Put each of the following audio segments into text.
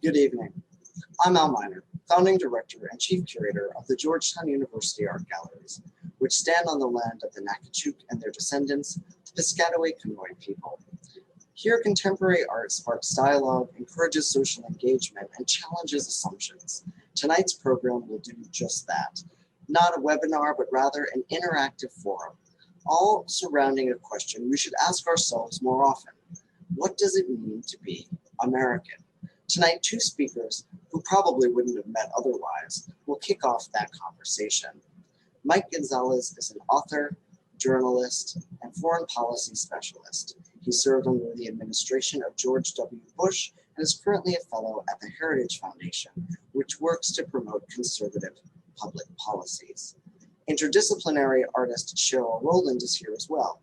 Good evening. I'm Al Miner, founding director and chief curator of the Georgetown University Art Galleries, which stand on the land of the Nakachuk and their descendants, the Piscataway Conoy people. Here, contemporary art sparks dialogue, encourages social engagement, and challenges assumptions. Tonight's program will do just that. Not a webinar, but rather an interactive forum, all surrounding a question we should ask ourselves more often. What does it mean to be American? Tonight, two speakers who probably wouldn't have met otherwise will kick off that conversation. Mike Gonzalez is an author, journalist, and foreign policy specialist. He served under the administration of George W. Bush and is currently a fellow at the Heritage Foundation, which works to promote conservative public policies. Interdisciplinary artist Sherrill Roland is here as well.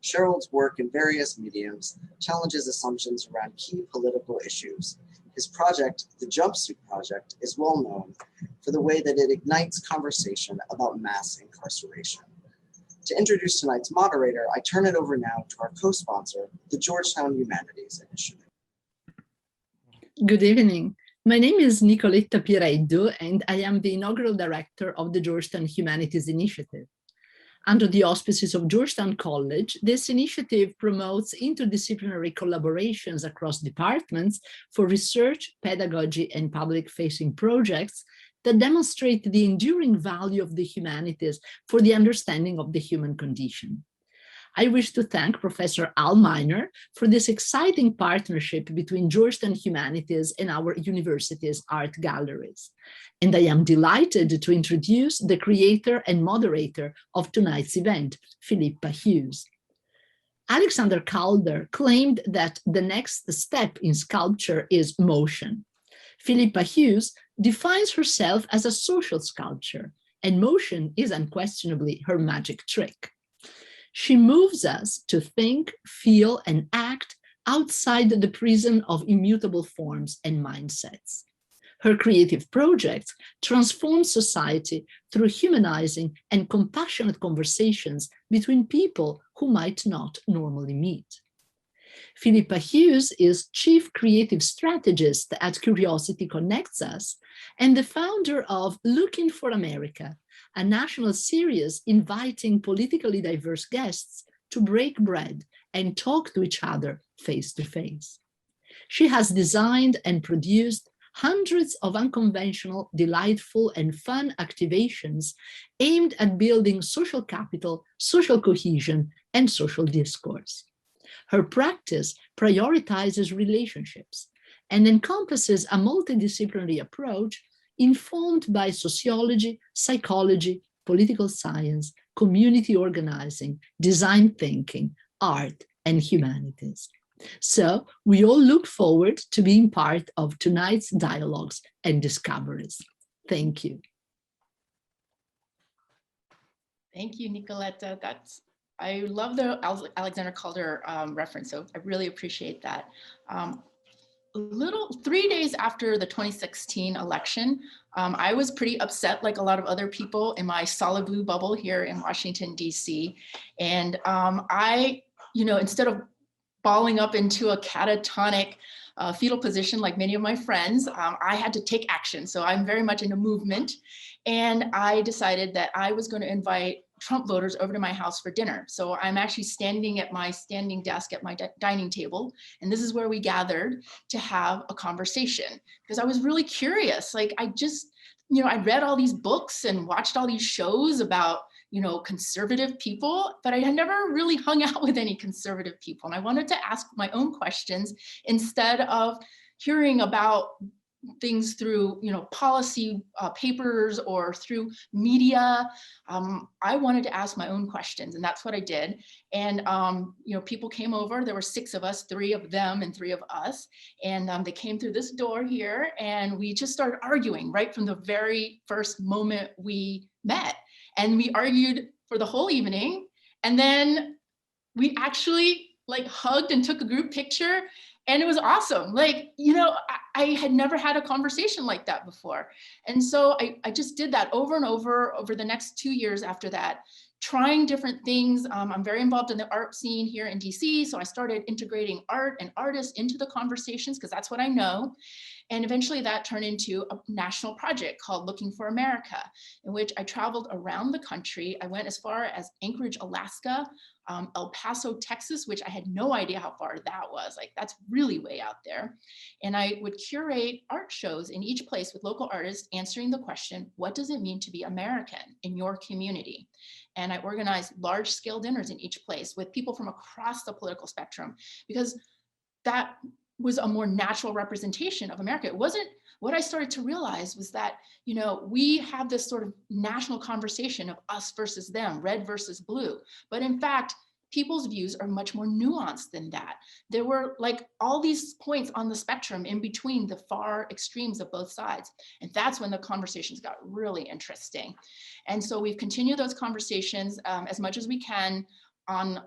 Sherrill's work in various mediums challenges assumptions around key political issues. His project, the Jumpsuit Project, is well known for the way that it ignites conversation about mass incarceration. To introduce tonight's moderator, I turn it over now to our co-sponsor, the Georgetown Humanities Initiative. Good evening. My name is Nicoletta Pireddu, and I am the inaugural director of the Georgetown Humanities Initiative. Under the auspices of Georgetown College, this initiative promotes interdisciplinary collaborations across departments for research, pedagogy, and public-facing projects that demonstrate the enduring value of the humanities for the understanding of the human condition. I wish to thank Professor Al Miner for this exciting partnership between Georgetown Humanities and our university's art galleries. And I am delighted to introduce the creator and moderator of tonight's event, Philippa Hughes. Alexander Calder claimed that the next step in sculpture is motion. Philippa Hughes defines herself as a social sculptor, and motion is unquestionably her magic trick. She moves us to think, feel, and act outside the prison of immutable forms and mindsets. Her creative projects transform society through humanizing and compassionate conversations between people who might not normally meet. Philippa Hughes is Chief Creative Strategist at Curiosity Connects Us and the founder of Looking for America, a national series inviting politically diverse guests to break bread and talk to each other face to face. She has designed and produced hundreds of unconventional, delightful, and fun activations aimed at building social capital, social cohesion, and social discourse. Her practice prioritizes relationships and encompasses a multidisciplinary approach informed by sociology, psychology, political science, community organizing, design thinking, art, and humanities. So we all look forward to being part of tonight's dialogues and discoveries. Thank you. Thank you, Nicoletta. I love the Alexander Calder reference, so I really appreciate that. 3 days after the 2016 election, I was pretty upset, like a lot of other people in my solid blue bubble here in Washington, DC. And instead of balling up into a catatonic fetal position like many of my friends, I had to take action. So I'm very much in a movement. And I decided that I was going to invite Trump voters over to my house for dinner. So I'm actually standing at my standing desk at my dining table. And this is where we gathered to have a conversation because I was really curious. Like I read all these books and watched all these shows about, conservative people, but I had never really hung out with any conservative people. And I wanted to ask my own questions instead of hearing about things through, policy papers or through media. I wanted to ask my own questions, and that's what I did. And, people came over. There were 6 of us, 3 of them and 3 of us. And they came through this door here, and we just started arguing right from the very first moment we met. And we argued for the whole evening. And then we actually hugged and took a group picture. And it was awesome. I had never had a conversation like that before. And so I just did that over and over the next 2 years after that, trying different things. I'm very involved in the art scene here in DC, so I started integrating art and artists into the conversations because that's what I know. And eventually that turned into a national project called Looking for America, in which I traveled around the country. I went as far as Anchorage, Alaska, El Paso, Texas, which I had no idea how far that was. Like, that's really way out there. And I would curate art shows in each place with local artists answering the question, what does it mean to be American in your community? And I organized large scale dinners in each place with people from across the political spectrum, because that was a more natural representation of America. It wasn't, what I started to realize was that, you know, we have this sort of national conversation of us versus them, red versus blue. But in fact, people's views are much more nuanced than that. There were like all these points on the spectrum in between the far extremes of both sides. And that's when the conversations got really interesting. And so we've continued those conversations as much as we can on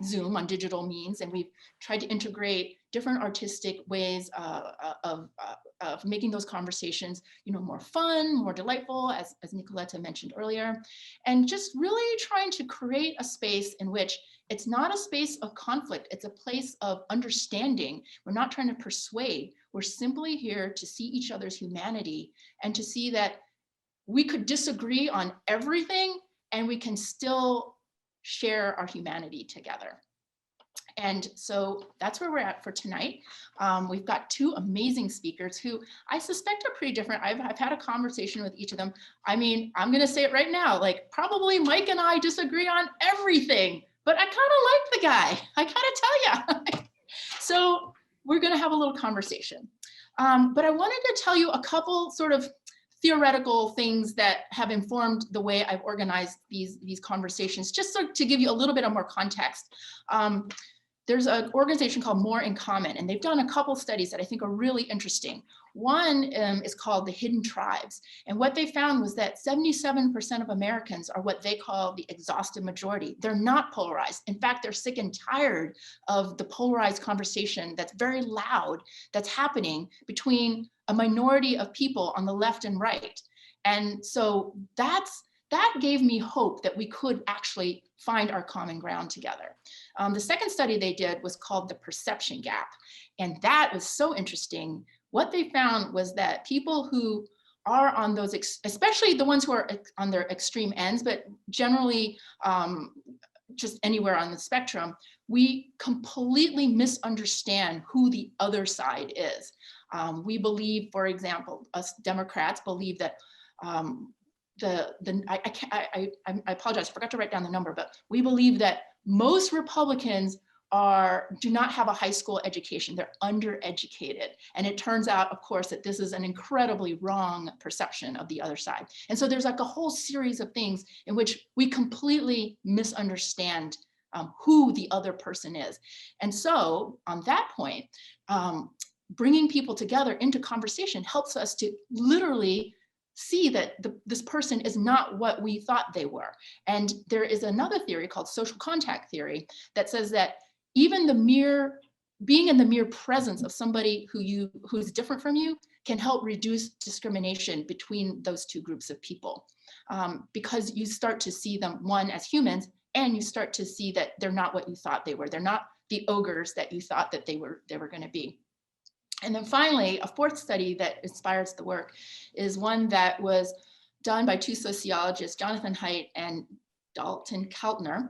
Zoom, on digital means, and we've tried to integrate different artistic ways of making those conversations, you know, more fun, more delightful, as Nicoletta mentioned earlier, and just really trying to create a space in which it's not a space of conflict, it's a place of understanding. We're not trying to persuade, we're simply here to see each other's humanity and to see that we could disagree on everything and we can still share our humanity together. And so that's where we're at for tonight. We've got two amazing speakers who I suspect are pretty different. I've had a conversation with each of them. I mean, I'm gonna say it right now, like probably Mike and I disagree on everything, but I kind of like the guy, I gotta tell you. So we're gonna have a little conversation. But I wanted to tell you a couple sort of theoretical things that have informed the way I've organized these conversations, just so to give you a little bit of more context. There's an organization called More in Common, and they've done a couple studies that I think are really interesting. One is called the Hidden Tribes. And what they found was that 77% of Americans are what they call the exhausted majority. They're not polarized. In fact, they're sick and tired of the polarized conversation that's very loud, that's happening between a minority of people on the left and right. And so that gave me hope that we could actually find our common ground together. The second study they did was called the Perception Gap. And that was so interesting. What they found was that people who are on those, especially the ones who are on their extreme ends, but generally just anywhere on the spectrum, we completely misunderstand who the other side is. We believe, for example, us Democrats believe that I apologize, I forgot to write down the number, but we believe that most Republicans do not have a high school education. They're undereducated. And it turns out, of course, that this is an incredibly wrong perception of the other side. And so there's like a whole series of things in which we completely misunderstand who the other person is. And so on that point, bringing people together into conversation helps us to literally see that this person is not what we thought they were. And there is another theory called social contact theory that says that even being in the mere presence of somebody who's different from you can help reduce discrimination between those two groups of people, because you start to see them, one, as humans, and you start to see that they're not what you thought they were. They're not the ogres that you thought that they were going to be. And then finally, a fourth study that inspires the work is one that was done by two sociologists, Jonathan Haidt and Dalton Keltner,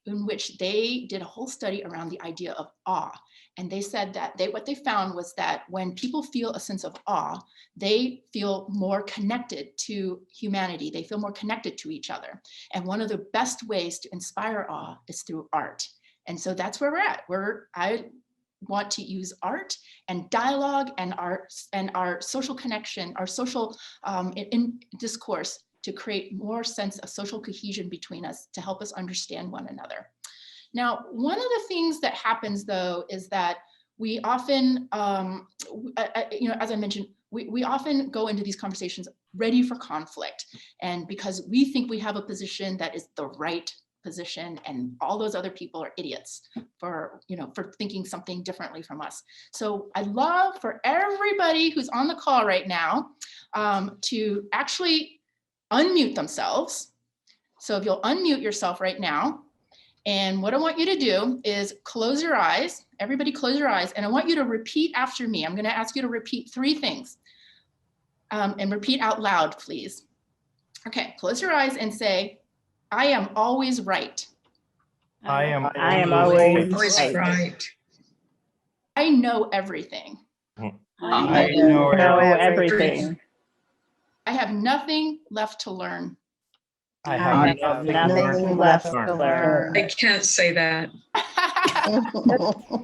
in which they did a whole study around the idea of awe. And they said that what they found was that when people feel a sense of awe, they feel more connected to humanity. They feel more connected to each other. And one of the best ways to inspire awe is through art. And so that's where we're at. I want to use art and dialogue and our social connection, our social in discourse, to create more sense of social cohesion between us, to help us understand one another. Now, one of the things that happens, though, is that we often, as I mentioned, we often go into these conversations ready for conflict, and because we think we have a position that is the right position, and all those other people are idiots for thinking something differently from us. So I'd love for everybody who's on the call right now to actually unmute themselves, So if you'll unmute yourself right now, and what I want you to do is close your eyes. Everybody close your eyes, and I want you to repeat after me. I'm going to ask you to repeat 3 things, and repeat out loud, please. Okay, close your eyes and say, I am always right. I am Always right. I know everything. I know everything. I have nothing left to learn. I have nothing left to learn. I can't say that.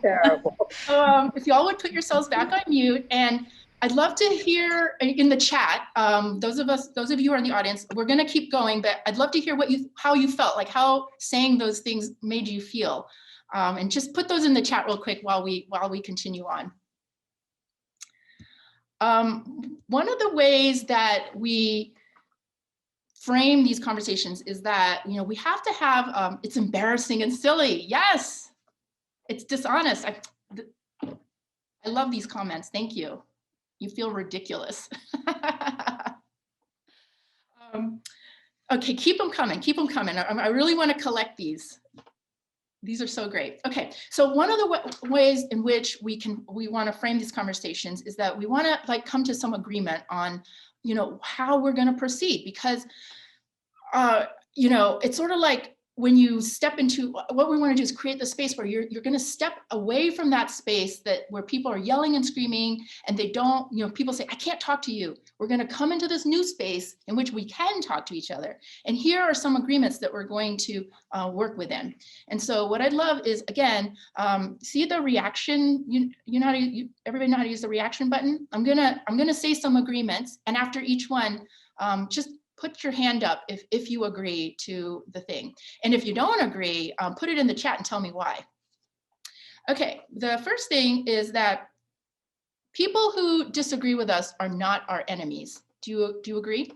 Terrible. If y'all would put yourselves back on mute, and I'd love to hear in the chat, those of you who are in the audience, we're gonna keep going, but I'd love to hear how you felt, like how saying those things made you feel. And just put those in the chat real quick while we continue on. One of the ways that we frame these conversations is that, you know, we have to have, it's embarrassing and silly. Yes, it's dishonest. I love these comments. Thank you. You feel ridiculous. Okay, keep them coming. Keep them coming. I really want to collect these. These are so great. Okay, so one of the ways in which we want to frame these conversations is that we want to like come to some agreement on, you know, how we're going to proceed, because, you know, it's sort of like when you step into, what we want to do is create the space where you're going to step away from that space where people are yelling and screaming and they don't, you know, people say, I can't talk to you. We're going to come into this new space in which we can talk to each other. And here are some agreements that we're going to work within. And so what I'd love is, again, see the reaction, you know how to, everybody know how to use the reaction button? I'm gonna say some agreements, and after each one, just put your hand up if you agree to the thing. And if you don't agree, put it in the chat and tell me why. Okay, the first thing is that people who disagree with us are not our enemies. Do you agree?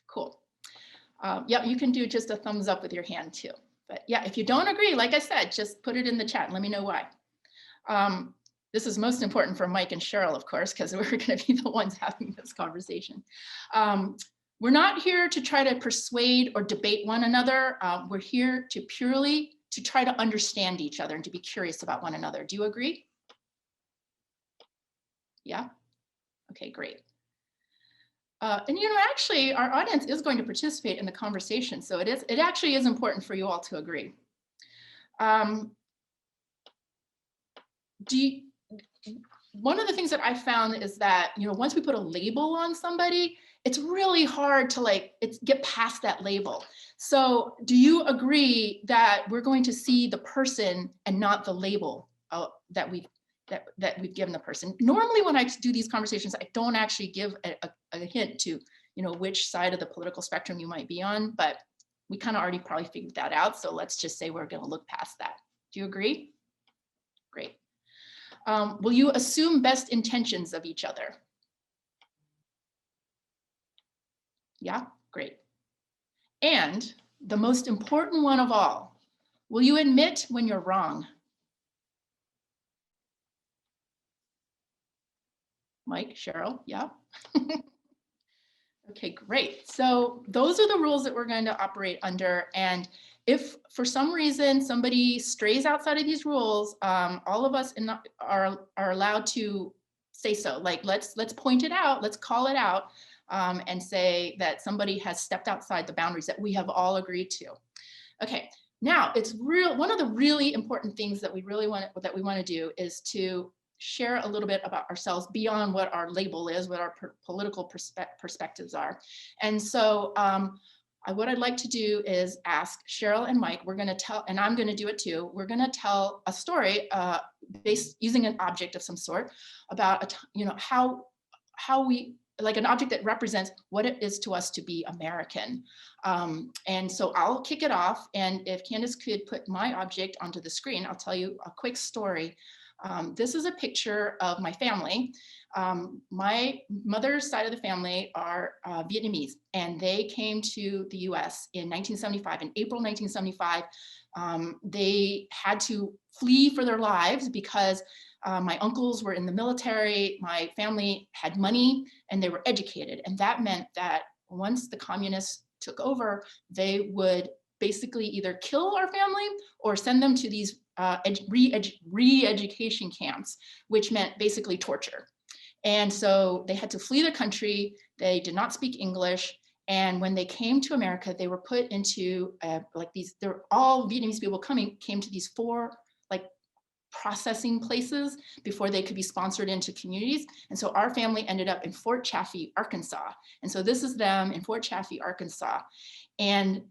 Cool. Yeah, you can do just a thumbs up with your hand too. But yeah, if you don't agree, like I said, just put it in the chat and let me know why. This is most important for Mike and Sherrill, of course, because we're going to be the ones having this conversation. We're not here to try to persuade or debate one another. We're here to purely try to understand each other and to be curious about one another. Do you agree? Yeah? Okay, great. And you know, actually, our audience is going to participate in the conversation, so it actually is important for you all to agree. One of the things that I found is that, you know, once we put a label on somebody, it's really hard to get past that label. So do you agree that we're going to see the person and not the label that we've given the person? Normally when I do these conversations, I don't actually give a hint to, you know, which side of the political spectrum you might be on, but we kind of already probably figured that out. So let's just say we're going to look past that. Do you agree? Great. Will you assume best intentions of each other? Yeah, great. And the most important one of all, will you admit when you're wrong? Mike, Sherrill, yeah. Okay, great. So those are the rules that we're going to operate under. And if for some reason somebody strays outside of these rules, all of us are allowed to say so. Like, let's point it out, let's call it out, and say that somebody has stepped outside the boundaries that we have all agreed to. Okay, now one of the really important things that we want to do is to share a little bit about ourselves beyond what our label is, what our political perspectives are. And so what I'd like to do is ask Sherrill and Mike, we're going to tell, and I'm going to do it too, we're going to tell a story based using an object of some sort about, you know, how we, like an object that represents what it is to us to be American. And so I'll kick it off. And if Candace could put my object onto the screen, I'll tell you a quick story. This is a picture of my family. My mother's side of the family are Vietnamese, and they came to the US in 1975. In April 1975, they had to flee for their lives because My uncles were in the military. My family had money and they were educated. And that meant that once the communists took over, they would basically either kill our family or send them to these re-education camps, which meant basically torture. And so they had to flee the country. They did not speak English. And when they came to America, they were put into like these, they're all Vietnamese people came to these 4 like processing places before they could be sponsored into communities. And so our family ended up in Fort Chaffee, Arkansas. And so this is them in Fort Chaffee, Arkansas. And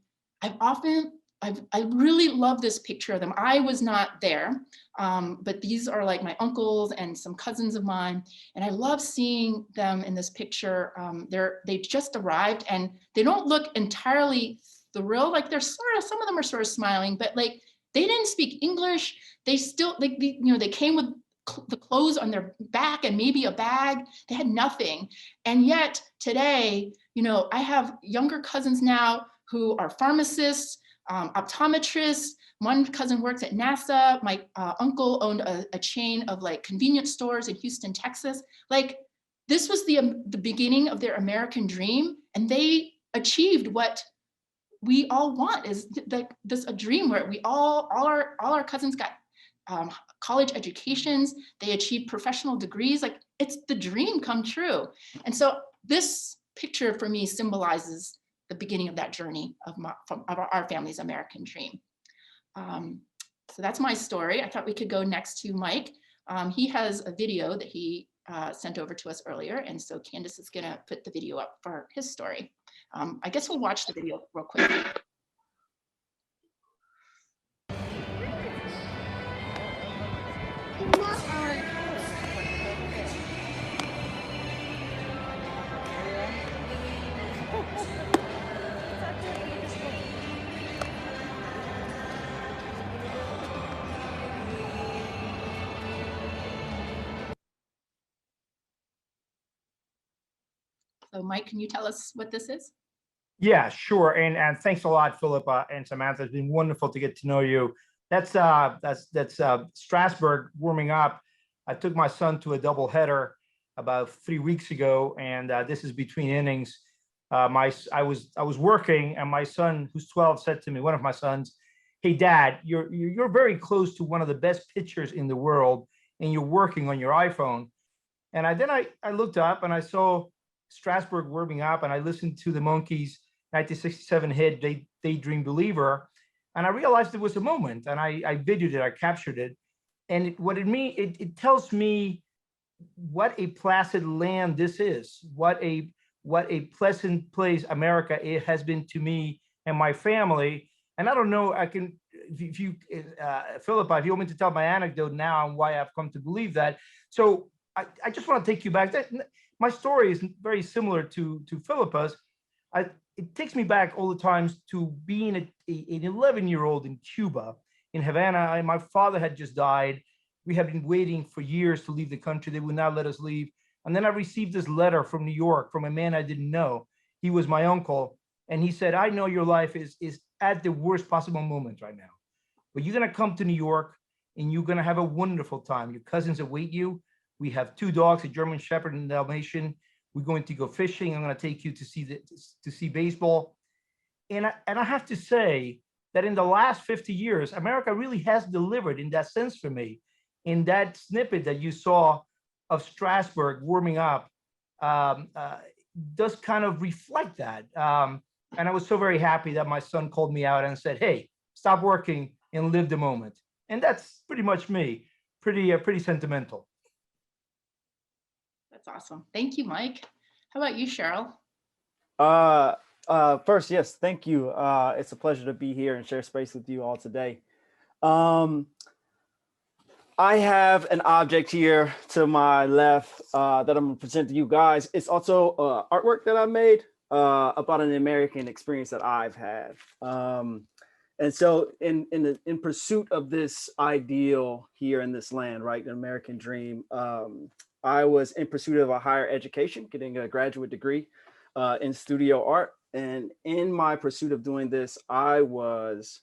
I really love this picture of them. I was not there, but these are like my uncles and some cousins of mine. And I love seeing them in this picture. They've just arrived and they don't look entirely thrilled. Like they're sort of, some of them are sort of smiling, but like they didn't speak English. They still, like, you know, they came with the clothes on their back and maybe a bag. They had nothing. And yet today, you know, I have younger cousins now who are pharmacists, optometrists. One cousin works at NASA. My uncle owned a chain of like convenience stores in Houston, Texas. Like this was the beginning of their American dream, and they achieved what we all want, is like this a dream where we all our cousins got college educations. They achieved professional degrees. Like it's the dream come true. And so this picture for me symbolizes the beginning of that journey of our family's American dream. So that's my story. I thought we could go next to Mike. He has a video that he sent over to us earlier. And so Candace is gonna put the video up for his story. I guess we'll watch the video real quick. So Mike, can you tell us what this is? Yeah, sure. And thanks a lot, Philippa and Samantha. It's been wonderful to get to know you. That's Strasbourg warming up. I took my son to a doubleheader about 3 weeks ago, and this is between innings. I was working, and my son, who's 12, said to me, one of my sons, "Hey, Dad, you're very close to one of the best pitchers in the world, and you're working on your iPhone." And I looked up and I saw Strasbourg warming up, and I listened to the Monkees' 1967 hit Daydream Believer, and I realized it was a moment, and I videoed it, I captured it, and it tells me what a placid land this is, what a pleasant place America has been to me and my family. And I don't know, if you Philippa, if you want me to tell my anecdote now and why I've come to believe that. So I just want to take you back. My story is very similar to Philippa's. It takes me back all the times to being an 11-year-old in Cuba, in Havana. And my father had just died. We had been waiting for years to leave the country. They would not let us leave. And then I received this letter from New York from a man I didn't know. He was my uncle. And he said, "I know your life is at the worst possible moment right now, but you're going to come to New York and you're going to have a wonderful time. Your cousins await you. We have 2 dogs, a German Shepherd and a Dalmatian. We're going to go fishing. I'm going to take you to see baseball." And I have to say that in the last 50 years, America really has delivered in that sense for me. In that snippet that you saw of Strasbourg warming up, does kind of reflect that. And I was so very happy that my son called me out and said, "Hey, stop working and live the moment." And that's pretty much me, pretty sentimental. That's awesome. Thank you, Mike. How about you, Sherrill? First, yes, thank you. It's a pleasure to be here and share space with you all today. I have an object here to my left that I'm going to present to you guys. It's also artwork that I made about an American experience that I've had. And so in pursuit of this ideal here in this land, right, the American dream, I was in pursuit of a higher education, getting a graduate degree in studio art. And in my pursuit of doing this, I was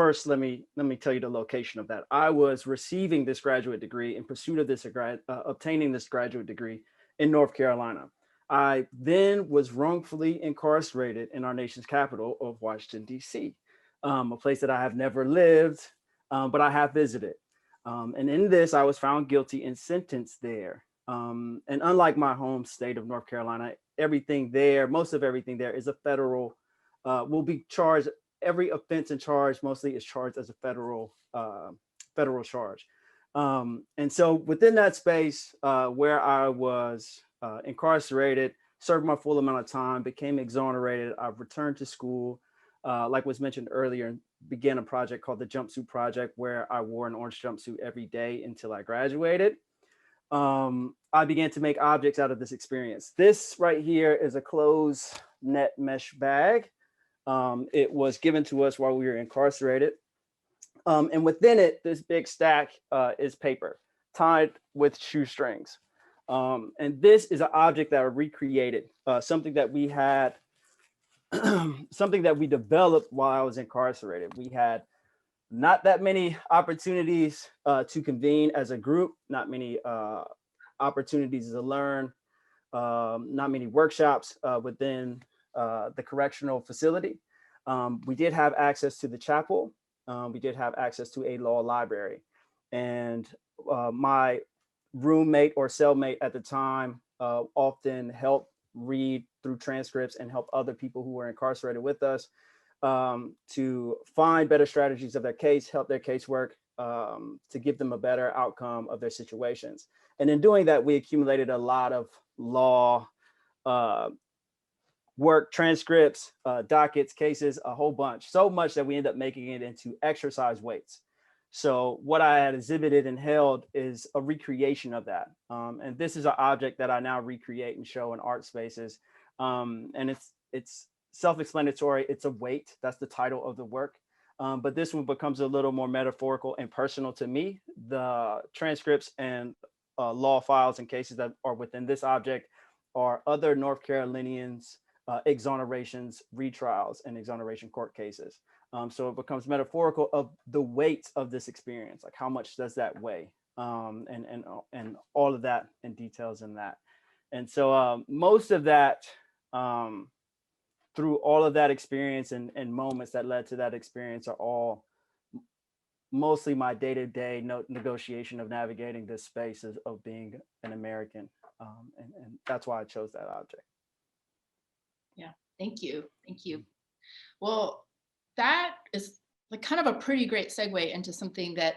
first, let me tell you the location of that. I was receiving this graduate degree in pursuit of this obtaining this graduate degree in North Carolina. I then was wrongfully incarcerated in our nation's capital of Washington, D.C., a place that I have never lived, but I have visited. And in this, I was found guilty and sentenced there. And unlike my home state of North Carolina, everything there, most of everything there is a federal, will be charged. Every offense and charge mostly is charged as a federal charge. And so within that space where I was incarcerated, served my full amount of time, became exonerated, I've returned to school, like was mentioned earlier, and began a project called the Jumpsuit Project, where I wore an orange jumpsuit every day until I graduated. I began to make objects out of this experience. This right here is a closed net mesh bag. It was given to us while we were incarcerated. And within it, this big stack is paper tied with shoestrings. And this is an object that I recreated, something that we had, something that we developed while I was incarcerated. We had not that many opportunities to convene as a group, not many opportunities to learn, not many workshops within the correctional facility. We did have access to the chapel. We did have access to a law library. And my roommate or cellmate at the time often helped read through transcripts and help other people who were incarcerated with us to find better strategies of their case, help their casework, to give them a better outcome of their situations. And in doing that, we accumulated a lot of law work, transcripts, dockets, cases, a whole bunch, so much that we ended up making it into exercise weights. So what I had exhibited and held is a recreation of that. And this is an object that I now recreate and show in art spaces. And it's self-explanatory. It's a weight. That's the title of the work. But this one becomes a little more metaphorical and personal to me. The transcripts and law files and cases that are within this object are other North Carolinians' exonerations, retrials, and exoneration court cases. So it becomes metaphorical of the weight of this experience, like how much does that weigh, and all of that and details in that. And so most of that, through all of that experience and moments that led to that experience, are all mostly my day-to-day negotiation of navigating this space of being an American. And that's why I chose that object. Yeah, thank you. Thank you. Well, that is like kind of a pretty great segue into something that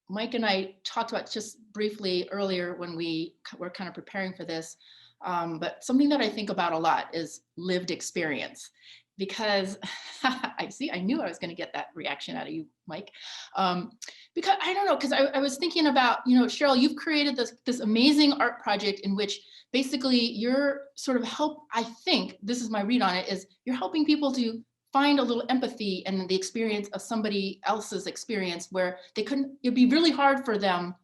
Mike and I talked about just briefly earlier when we were kind of preparing for this. But something that I think about a lot is lived experience, because I knew I was going to get that reaction out of you, Mike. Because I don't know, because I was thinking about, Sherrill, you've created this amazing art project in which basically you're sort of I think this is my read on it, is you're helping people to find a little empathy in the experience of somebody else's experience, where it'd be really hard for them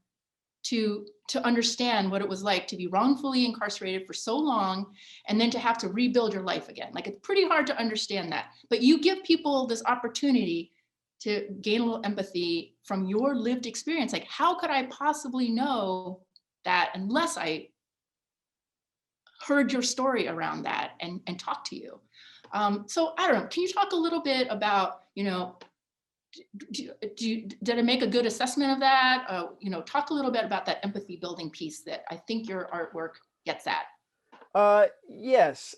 to understand what it was like to be wrongfully incarcerated for so long and then to have to rebuild your life again. Like, it's pretty hard to understand that, but you give people this opportunity to gain a little empathy from your lived experience. Like, how could I possibly know that unless I heard your story around that and talk to you? So I don't know, can you talk a little bit about, did I make a good assessment of that? Talk a little bit about that empathy building piece that I think your artwork gets at. Yes,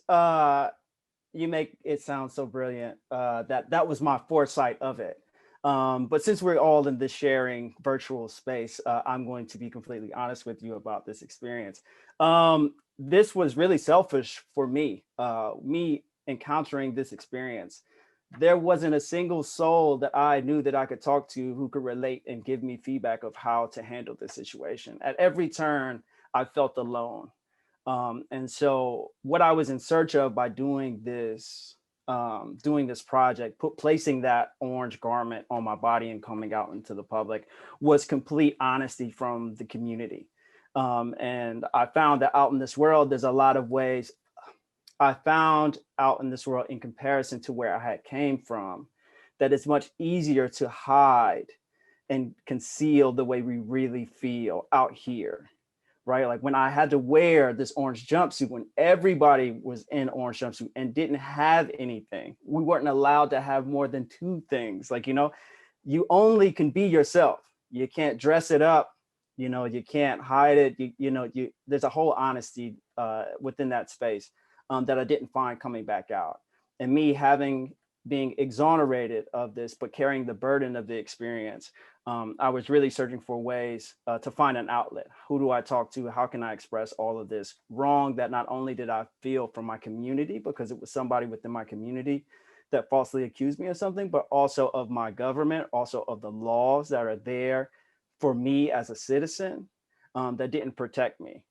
you make it sound so brilliant. That was my foresight of it. But since we're all in this sharing virtual space, I'm going to be completely honest with you about this experience. This was really selfish for me, me encountering this experience. There wasn't a single soul that I knew that I could talk to who could relate and give me feedback of how to handle this situation. At every turn, I felt alone. And so what I was in search of by doing this project, placing that orange garment on my body and coming out into the public, was complete honesty from the community. And I found that out in this world, there's a lot of ways. I found out in this world, in comparison to where I had came from, that it's much easier to hide and conceal the way we really feel out here, right? Like when I had to wear this orange jumpsuit, when everybody was in orange jumpsuit and didn't have anything, we weren't allowed to have more than 2 things. Like, you know, you only can be yourself. You can't dress it up. You know, you can't hide it. There's a whole honesty within that space that I didn't find coming back out. And me being exonerated of this, but carrying the burden of the experience, I was really searching for ways to find an outlet. Who do I talk to? How can I express all of this wrong that not only did I feel from my community, because it was somebody within my community that falsely accused me of something, but also of my government, also of the laws that are there for me as a citizen that didn't protect me.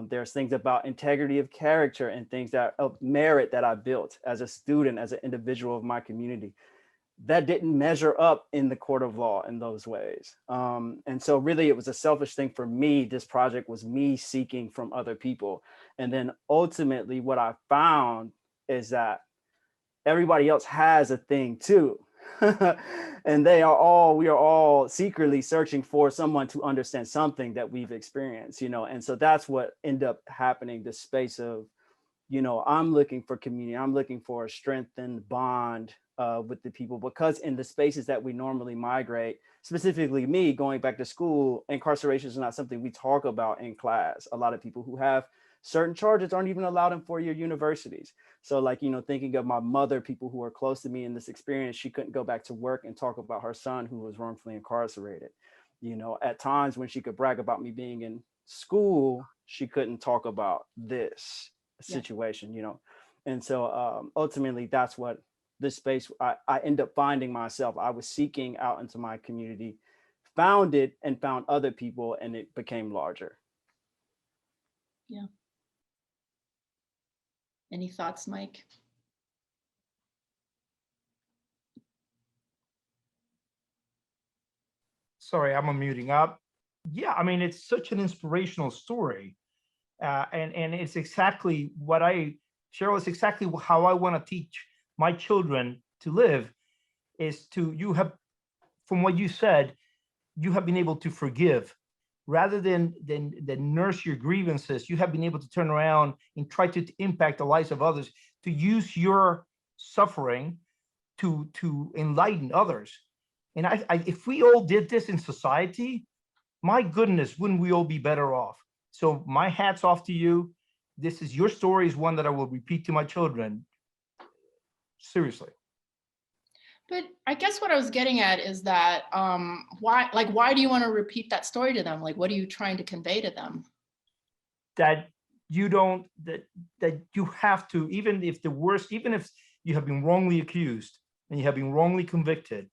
There's things about integrity of character and things of merit that I built as a student, as an individual of my community, that didn't measure up in the court of law in those ways. And so really it was a selfish thing for me. This project was me seeking from other people. And then ultimately what I found is that everybody else has a thing too. And we are all secretly searching for someone to understand something that we've experienced, you know? And so that's what ended up happening, this space of, you know, I'm looking for community. I'm looking for a strengthened bond with the people, because in the spaces that we normally migrate, specifically me going back to school, incarceration is not something we talk about in class. A lot of people who have certain charges aren't even allowed in 4-year universities. So like, you know, thinking of my mother, people who are close to me in this experience, she couldn't go back to work and talk about her son who was wrongfully incarcerated. You know, at times when she could brag about me being in school, she couldn't talk about this situation, you know? And so ultimately that's what this space, I end up finding myself. I was seeking out into my community, found it and found other people, and it became larger. Yeah. Any thoughts, Mike? Sorry, I'm unmuting up. Yeah, I mean, it's such an inspirational story. And it's exactly what Sherrill, is exactly how I want to teach my children to live, is you have, from what you said, you have been able to forgive rather than nurse your grievances. You have been able to turn around and try to impact the lives of others, to use your suffering to enlighten others. And if we all did this in society, my goodness, wouldn't we all be better off? So my hat's off to you. This is your story, is one that I will repeat to my children. Seriously. But I guess what I was getting at is that why do you want to repeat that story to them? Like, what are you trying to convey to them? That you don't, that you have to, even if you have been wrongly accused and you have been wrongly convicted,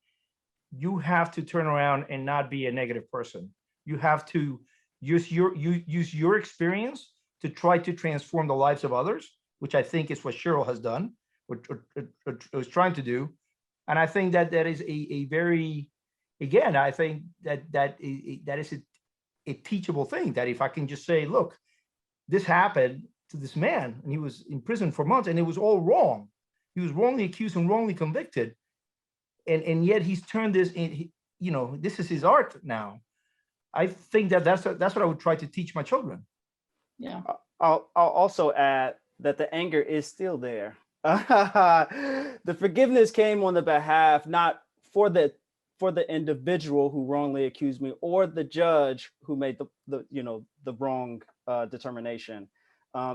you have to turn around and not be a negative person. You have to use your experience to try to transform the lives of others, which I think is what Sherrill has done, or was trying to do. And I think that is a very, again, I think that is a teachable thing, that if I can just say, look, this happened to this man and he was in prison for months and it was all wrong. He was wrongly accused and wrongly convicted. And yet he's turned this in, you know, this is his art now. I think that's what I would try to teach my children. Yeah. I'll also add that the anger is still there. The forgiveness came on the behalf, not for the individual who wrongly accused me, or the judge who made the wrong determination.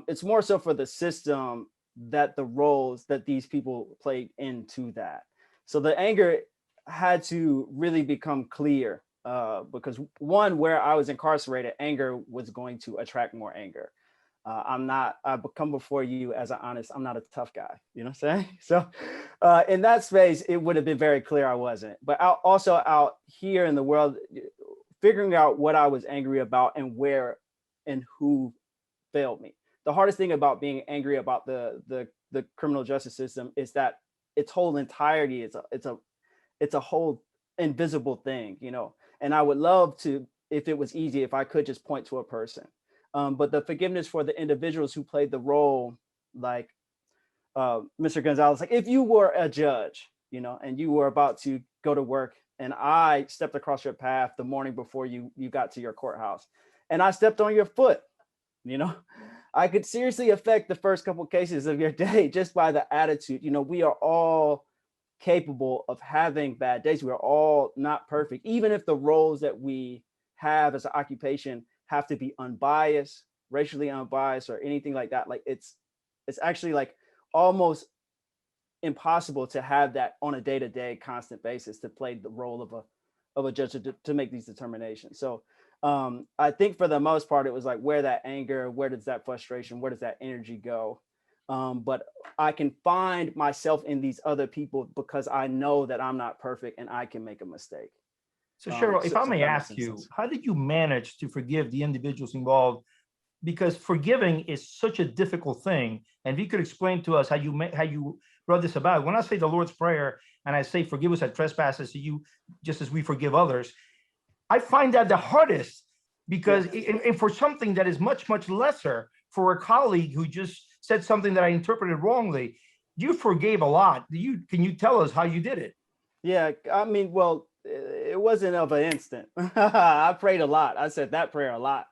It's more so for the system, that the roles that these people played into that. So the anger had to really become clear, because one, where I was incarcerated, anger was going to attract more anger. I've come before you as an honest, I'm not a tough guy, you know what I'm saying? So in that space, it would have been very clear I wasn't. But also out here in the world, figuring out what I was angry about and where and who failed me. The hardest thing about being angry about the criminal justice system is that its whole entirety, it's a whole invisible thing, you know? And I would love to, if it was easy, if I could just point to a person. But the forgiveness for the individuals who played the role, like Mr. Gonzalez, like if you were a judge you know, and you were about to go to work, and I stepped across your path the morning before you got to your courthouse, and I stepped on your foot, you know, I could seriously affect the first couple of cases of your day just by the attitude. You know, we are all capable of having bad days. We're all not perfect, even if the roles that we have as an occupation have to be unbiased, racially unbiased, or anything like that. Like it's actually like almost impossible to have that on a day-to-day constant basis, to play the role of a judge to make these determinations. So I think for the most part, it was like, where that anger, where does that frustration, where does that energy go? But I can find myself in these other people because I know that I'm not perfect and I can make a mistake. So Sherrill, if I may ask you, how did you manage to forgive the individuals involved? Because forgiving is such a difficult thing. And if you could explain to us how you brought this about. When I say the Lord's Prayer and I say, forgive us our trespasses to you, just as we forgive others, I find that the hardest, because and for something that is much, much lesser, for a colleague who just said something that I interpreted wrongly, you forgave a lot. Can you tell us how you did it? Yeah, I mean, well, it wasn't of an instant. I prayed a lot. I said that prayer a lot.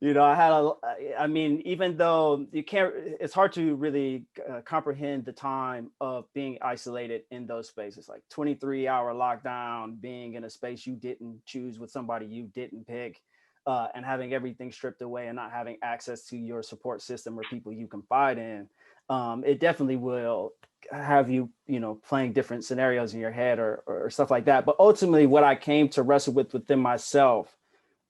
You know, I mean, even though you can't, it's hard to really comprehend the time of being isolated in those spaces, like 23-hour lockdown, being in a space you didn't choose with somebody you didn't pick, and having everything stripped away and not having access to your support system or people you confide in. It definitely will have you, you know, playing different scenarios in your head or stuff like that. But ultimately, what I came to wrestle with within myself,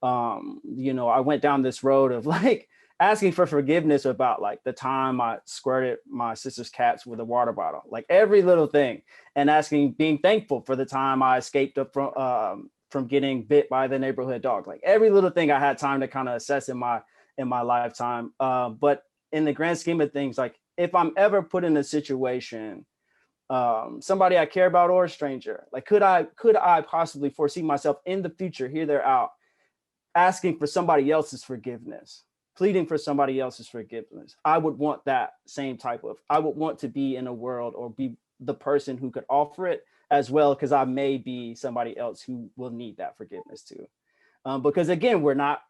you know, I went down this road of like asking for forgiveness about like the time I squirted my sister's cats with a water bottle, like every little thing, and being thankful for the time I escaped from getting bit by the neighborhood dog, like every little thing I had time to kind of assess in my lifetime. But in the grand scheme of things, like if I'm ever put in a situation, somebody I care about or a stranger, like could I possibly foresee myself in the future, here they're out, asking for somebody else's forgiveness, pleading for somebody else's forgiveness? I would want that same type of, I would want to be in a world or be the person who could offer it as well, because I may be somebody else who will need that forgiveness too. Because again, we're not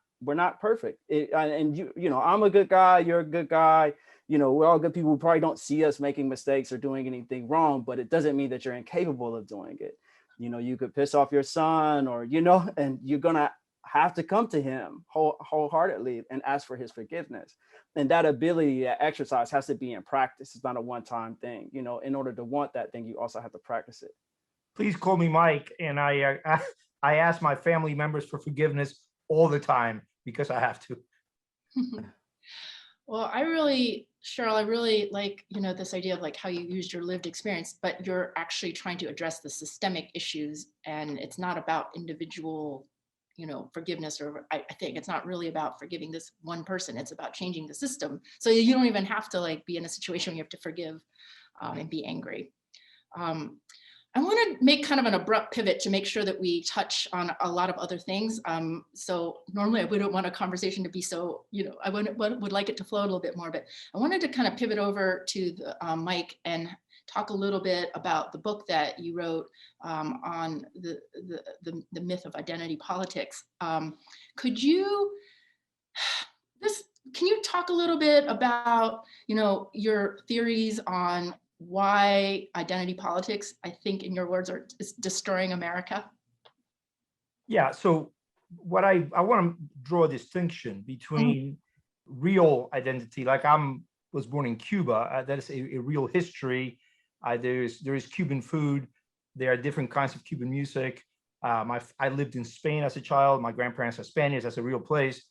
perfect. And you know, I'm a good guy, you're a good guy. You know, we're all good people who probably don't see us making mistakes or doing anything wrong, but it doesn't mean that you're incapable of doing it. You know, you could piss off your son, or, you know, and you're gonna have to come to him wholeheartedly and ask for his forgiveness. And that ability, that exercise, has to be in practice. It's not a one-time thing. You know, in order to want that thing, you also have to practice it. Please call me Mike. And I ask my family members for forgiveness all the time because I have to. Well, Sherrill, I really like, you know, this idea of like how you used your lived experience, but you're actually trying to address the systemic issues, and it's not about individual, you know, forgiveness, or I think it's not really about forgiving this one person. It's about changing the system. So you don't even have to like be in a situation where you have to forgive and be angry. I want to make kind of an abrupt pivot to make sure that we touch on a lot of other things. So normally I wouldn't want a conversation to be so, you know, I would like it to flow a little bit more, but I wanted to kind of pivot over to the, Mike, and talk a little bit about the book that you wrote on the myth of identity politics. Can you talk a little bit about, you know, your theories on why identity politics, I think in your words, is destroying America? Yeah, so what I want to draw a distinction between real identity, like was born in Cuba, that is a real history. There is Cuban food. There are different kinds of Cuban music. I lived in Spain as a child. My grandparents are Spaniards. That's a real place.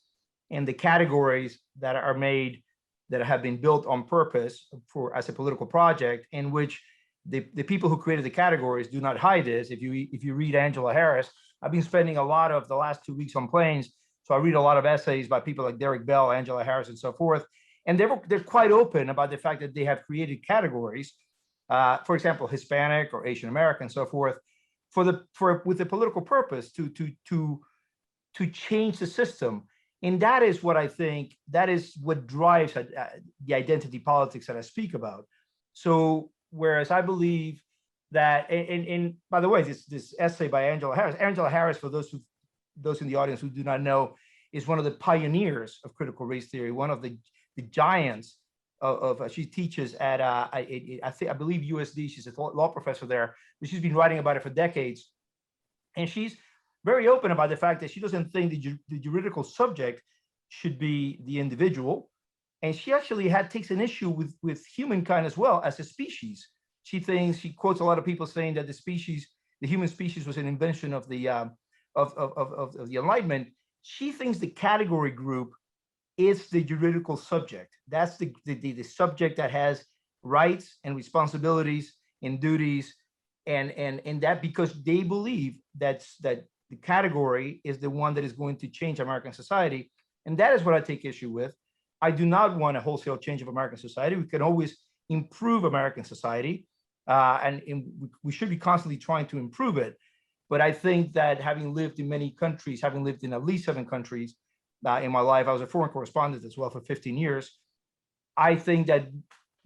And the categories that are made, that have been built on purpose as a political project, in which the people who created the categories do not hide this. If you read Angela Harris, I've been spending a lot of the last 2 weeks on planes, so I read a lot of essays by people like Derek Bell, Angela Harris, and so forth, and they're quite open about the fact that they have created categories, for example, Hispanic or Asian American, and so forth, with the political purpose to change the system. And that is what I think, that is what drives the identity politics that I speak about. So whereas I believe that, and by the way, this essay by Angela Harris, for those in the audience who do not know, is one of the pioneers of critical race theory, one of the giants of she teaches at I believe USD. She's a law professor there, but she's been writing about it for decades, and she's very open about the fact that she doesn't think the juridical subject should be the individual, and she actually takes an issue with humankind as well as a species. She quotes a lot of people saying that the human species, was an invention of the of the Enlightenment. She thinks the category group is the juridical subject. That's the subject that has rights and responsibilities and duties, and that because they believe that the category is the one that is going to change American society, and that is what I take issue with. I do not want a wholesale change of American society. We can always improve American society, and we should be constantly trying to improve it. But I think that having lived in many countries, having lived in at least 7 countries in my life, I was a foreign correspondent as well for 15 years. I think that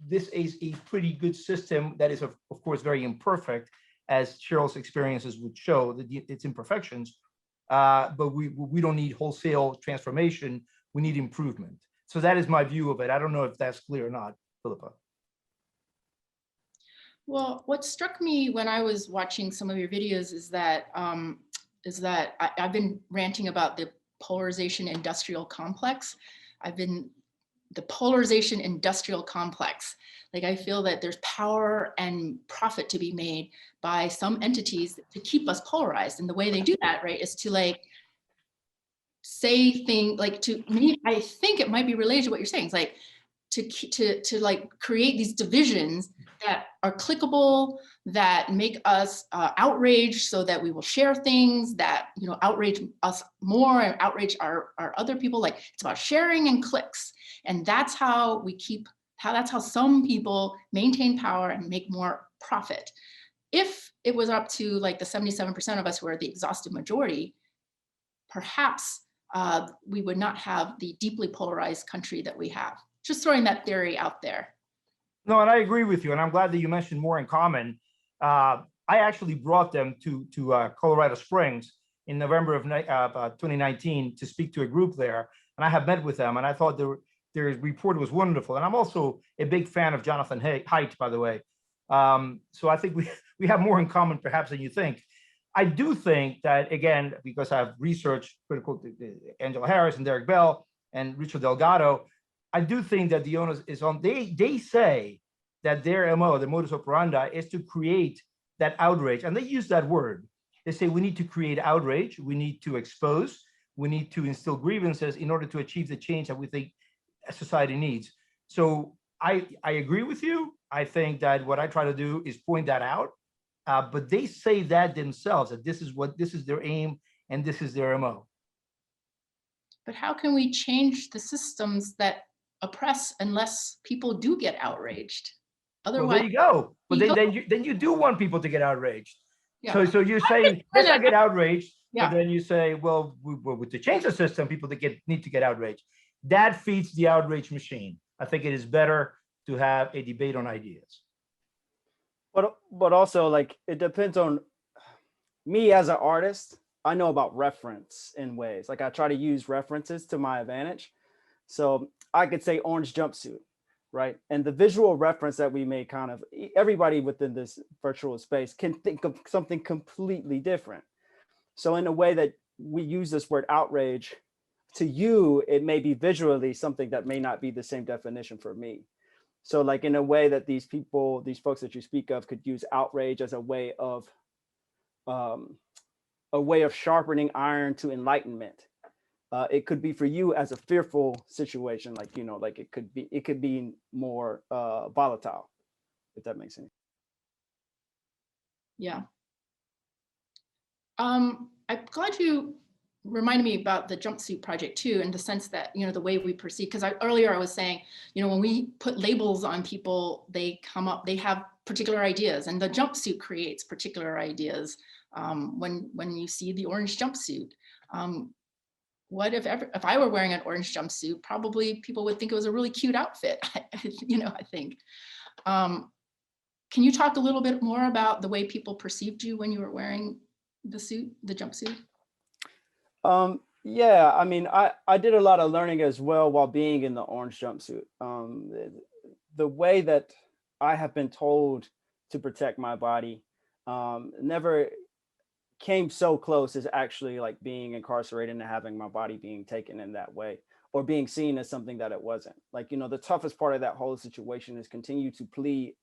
this is a pretty good system that is, of course, very imperfect, as Sherrill's experiences would show, that its imperfections. But we don't need wholesale transformation. We need improvement. So that is my view of it. I don't know if that's clear or not, Philippa. Well, what struck me when I was watching some of your videos is that I've been ranting about the polarization industrial complex. The polarization industrial complex. Like, I feel that there's power and profit to be made by some entities to keep us polarized. And the way they do that, right, is to like say things like, to me, I think it might be related to what you're saying. It's like to like create these divisions that are clickable, that make us outraged, so that we will share things that, you know, outrage us more and outrage our other people. Like, it's about sharing and clicks, and that's how that's how some people maintain power and make more profit. If it was up to like the 77% of us who are the exhaustive majority, perhaps we would not have the deeply polarized country that we have. Just throwing that theory out there. No, and I agree with you, and I'm glad that you mentioned more in common. I actually brought them to Colorado Springs in November of 2019 to speak to a group there, and I have met with them, and I thought their report was wonderful. And I'm also a big fan of Jonathan Haidt, by the way. So I think we have more in common perhaps than you think. I do think that, again, because I've researched critical Angela Harris and Derek Bell and Richard Delgado, I do think that the onus is on, they say that their MO, the modus operandi, is to create that outrage. And they use that word. They say we need to create outrage, we need to expose, we need to instill grievances in order to achieve the change that we think society needs. So I agree with you. I think that what I try to do is point that out. But they say that themselves, that this is their aim and this is their MO. But how can we change the systems that oppress unless people do get outraged? Otherwise, well, there you go. But then you do want people to get outraged. Yeah. So you're saying let's not get outraged, yeah. But then you say, well, to change the system, people need to get outraged. That feeds the outrage machine. I think it is better to have a debate on ideas. But also, like, it depends on me as an artist. I know about reference in ways. Like, I try to use references to my advantage. So I could say orange jumpsuit, right? And the visual reference that we make, kind of everybody within this virtual space can think of something completely different. So in a way that we use this word outrage, to you, it may be visually something that may not be the same definition for me. So like in a way that these folks that you speak of could use outrage as a way of sharpening iron to enlightenment. It could be for you as a fearful situation, like, you know, like it could be more volatile, if that makes sense. Yeah. I'm glad you reminded me about the jumpsuit project too, in the sense that, you know, the way we perceive, because earlier I was saying, you know, when we put labels on people, they have particular ideas, and the jumpsuit creates particular ideas. When you see the orange jumpsuit, what if I were wearing an orange jumpsuit? Probably people would think it was a really cute outfit. You know, I think. can you talk a little bit more about the way people perceived you when you were wearing the suit, the jumpsuit? Yeah, I mean, I did a lot of learning as well while being in the orange jumpsuit. The way that I have been told to protect my body never came so close as actually like being incarcerated and having my body being taken in that way, or being seen as something that it wasn't. Like, you know, the toughest part of that whole situation is continue to plead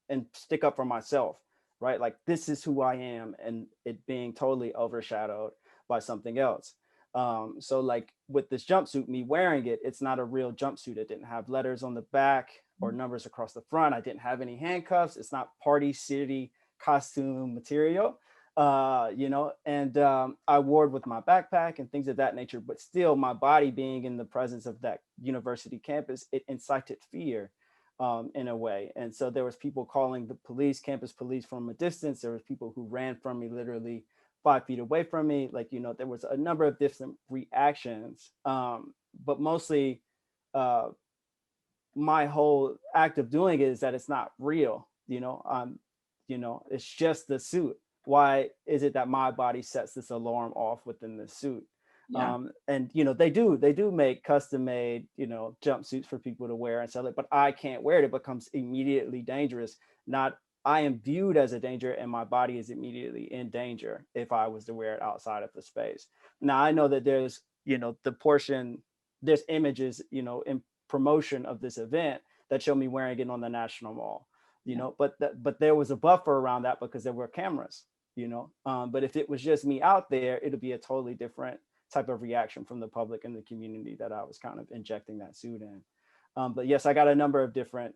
and stick up for myself, right? Like, this is who I am, and it being totally overshadowed by something else. So like with this jumpsuit, me wearing it, it's not a real jumpsuit. It didn't have letters on the back or numbers across the front. I didn't have any handcuffs. It's not Party City costume material, you know, and I wore it with my backpack and things of that nature, but still my body being in the presence of that university campus, it incited fear in a way. And so there was people calling the police, campus police, from a distance. There was people who ran from me literally 5 feet away from me. Like, you know, there was a number of different reactions, but mostly my whole act of doing it is that it's not real. You know, it's just the suit. Why is it that my body sets this alarm off within the suit? Yeah. And, you know, they do make custom made, you know, jumpsuits for people to wear and sell it, but I can't wear it. It becomes immediately dangerous. Not, I am viewed as a danger, and my body is immediately in danger if I was to wear it outside of the space. Now, I know that there's, you know, there's images, you know, in promotion of this event that show me wearing it on the National Mall, you know, but there was a buffer around that because there were cameras, you know, but if it was just me out there, it'd be a totally different type of reaction from the public and the community that I was kind of injecting that suit in. But yes, I got a number of different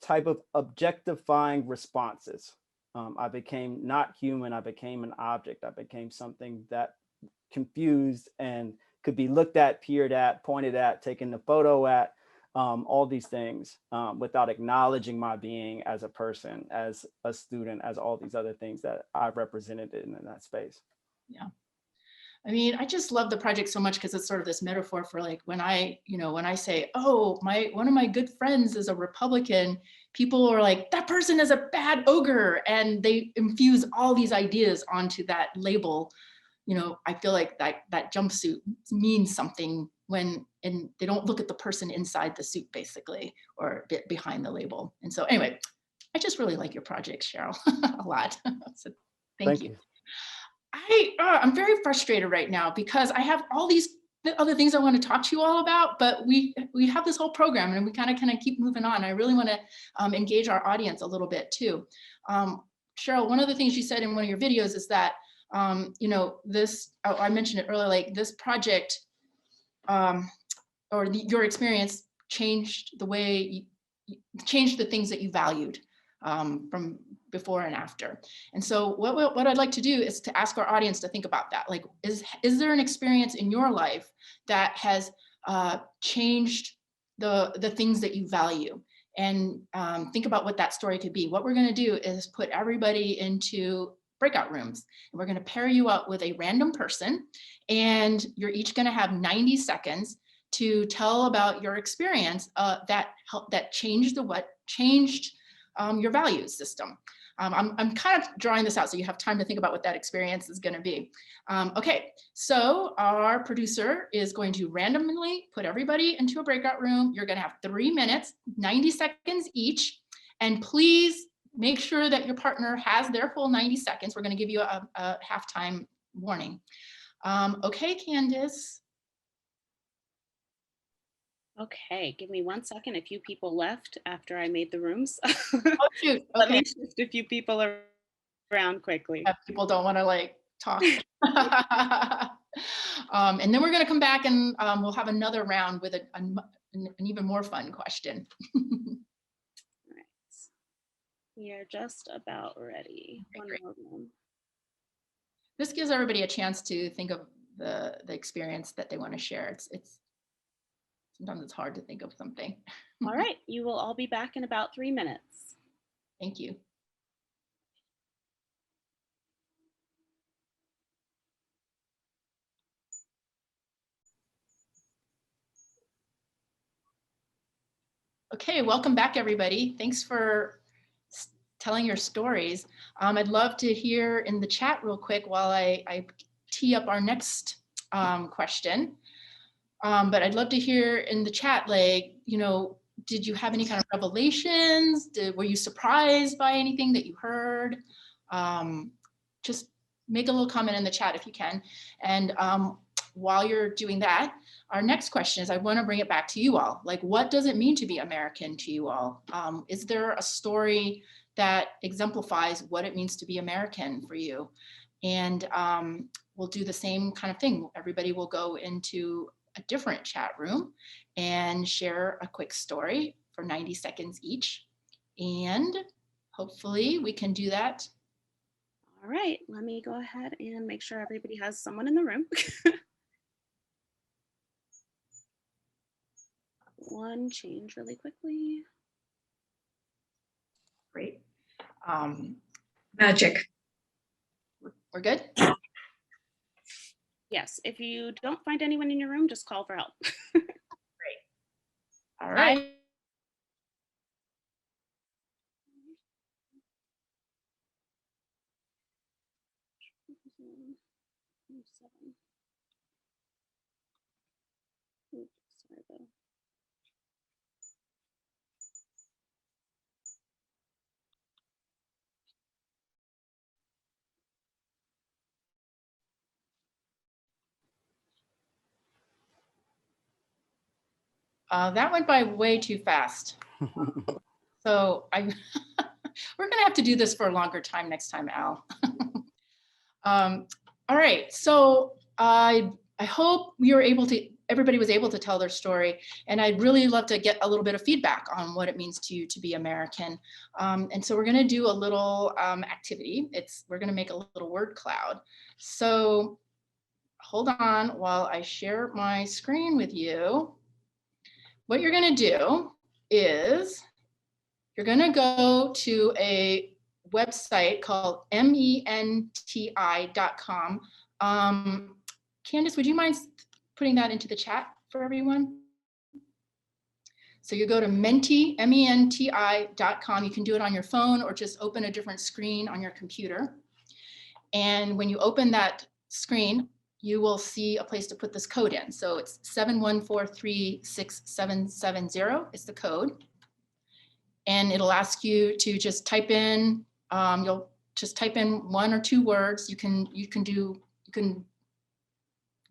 type of objectifying responses. I became not human. I became an object. I became something that confused and could be looked at, peered at, pointed at, taken a photo at, all these things without acknowledging my being as a person, as a student, as all these other things that I've represented in that space. Yeah. I mean, I just love the project so much because it's sort of this metaphor for like when I say, oh, one of my good friends is a Republican, people are like, that person is a bad ogre. And they infuse all these ideas onto that label. You know, I feel like that jumpsuit means something and they don't look at the person inside the suit, basically, or a bit behind the label. And so anyway, I just really like your project, Sherrill, a lot. So thank you. I'm very frustrated right now because I have all these other things I want to talk to you all about, but we have this whole program and we kind of keep moving on. I really want to engage our audience a little bit too. Sherrill, one of the things you said in one of your videos is that, you know, I mentioned it earlier, like this project your experience changed the way changed the things that you valued from before and after. And so what I'd like to do is to ask our audience to think about that. Like, is there an experience in your life that has changed the things that you value? And think about what that story could be. What we're going to do is put everybody into breakout rooms. And we're going to pair you up with a random person. And you're each going to have 90 seconds to tell about your experience that changed your values system. I'm kind of drawing this out so you have time to think about what that experience is going to be. Okay, so our producer is going to randomly put everybody into a breakout room. You're going to have 3 minutes, 90 seconds each, and please make sure that your partner has their full 90 seconds. We're going to give you a halftime warning. Okay, Candace. Okay, give me 1 second. A few people left after I made the rooms. Oh, shoot. Okay. Let me shift a few people around quickly. People don't want to like talk. And then we're going to come back and we'll have another round with an even more fun question. All right. We are just about ready. Okay, this gives everybody a chance to think of the experience that they want to share. It's sometimes it's hard to think of something. All right, you will all be back in about 3 minutes. Thank you. Okay, welcome back, everybody. Thanks for telling your stories. I'd love to hear in the chat real quick while I tee up our next question. But I'd love to hear in the chat, like, you know, did you have any kind of revelations? Were you surprised by anything that you heard? Just make a little comment in the chat if you can. And while you're doing that, our next question is, I want to bring it back to you all. Like, what does it mean to be American to you all? Is there a story that exemplifies what it means to be American for you? And we'll do the same kind of thing. Everybody will go into a different chat room and share a quick story for 90 seconds each. And hopefully we can do that. All right, let me go ahead and make sure everybody has someone in the room. One change really quickly. Great. Magic. We're good? Yes, if you don't find anyone in your room, just call for help. Great. All right. That went by way too fast. So we're gonna have to do this for a longer time next time, Al. All right, so I hope we were able to, everybody was able to tell their story, and I'd really love to get a little bit of feedback on what it means to you to be American. And so we're gonna do a little activity. We're gonna make a little word cloud. So hold on while I share my screen with you. What you're gonna do is you're gonna go to a website called menti.com. Candace, would you mind putting that into the chat for everyone? So you go to menti.com. You can do it on your phone or just open a different screen on your computer. And when you open that screen, you will see a place to put this code in. So it's 7143670 is the code. And it'll ask you to just type in, you'll just type in 1 or 2 words. You can do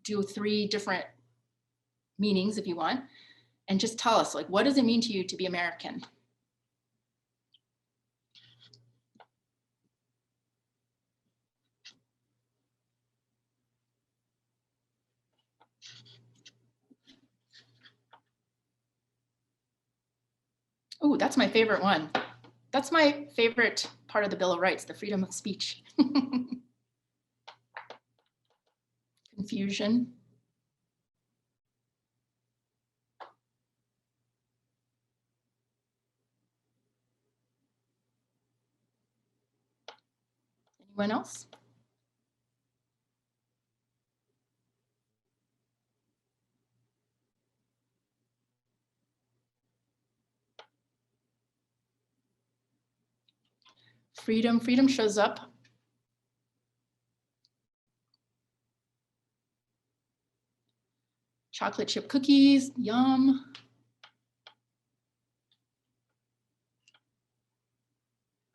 3 different meanings if you want, and just tell us, like, what does it mean to you to be American? Oh, that's my favorite one. That's my favorite part of the Bill of Rights, the freedom of speech. Confusion. Anyone else? Freedom, freedom shows up. Chocolate chip cookies, yum.